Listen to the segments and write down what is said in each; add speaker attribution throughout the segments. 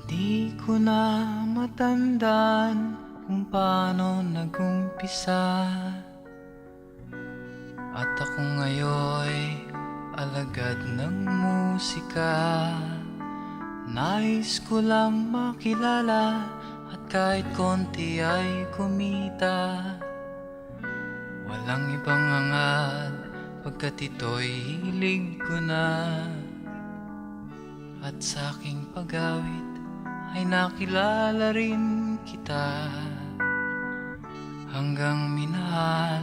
Speaker 1: Di ko na matandaan kung paano nagumpisa, at ako ngayon'y alagad ng musika. Nais ko lang makilala at kahit konti ay kumita. Walang ibang hangad pagkat ito'y hilig ko na. At sa aking pag-awit ay nakilala rin kita, hanggang minahal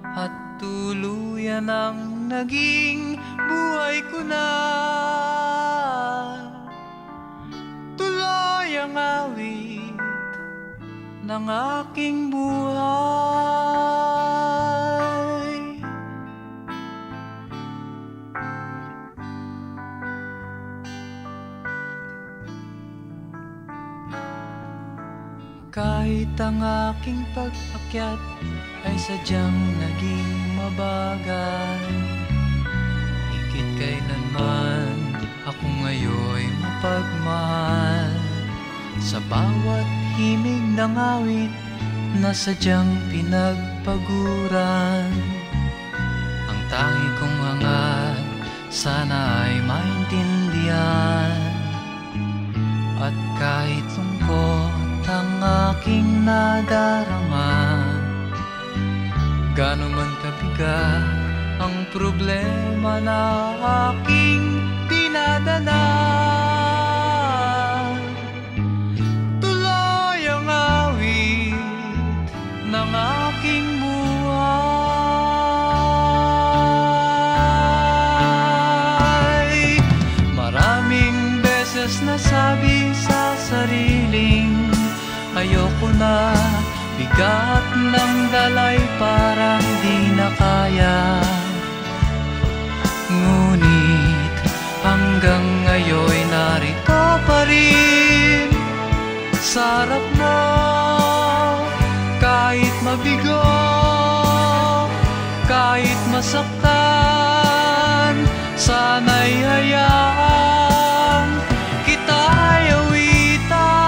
Speaker 1: at tuluyan ang naging buhay ko na. Tuloy ang awit ng aking buhay. Kahit ang aking pag-akyat ay sadyang naging mabagal, higit kailanman ako ngayon'y mapagmahal. Sa bawat himig ng awit na sadyang pinagpaguran, ang tangi kong hangad sana ay maintindihan. At kahit lungkot ang aking nadarama, gaano man kabigat ang problema na aking dinadala, tuloy ang awit ng aking buhay. Maraming beses nasabi sa sariling ayoko na, bigat ng dalay parang di na kaya. Ngunit hanggang ngayon'y narito pa rin sa harap mo. Kahit mabigo, kahit masaktan, sana'y hayaan kita'y awitan.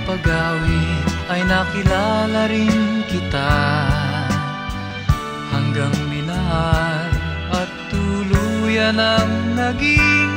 Speaker 1: Pag-awit ay nakilala rin kita, hanggang minahal at tuluyan ang naging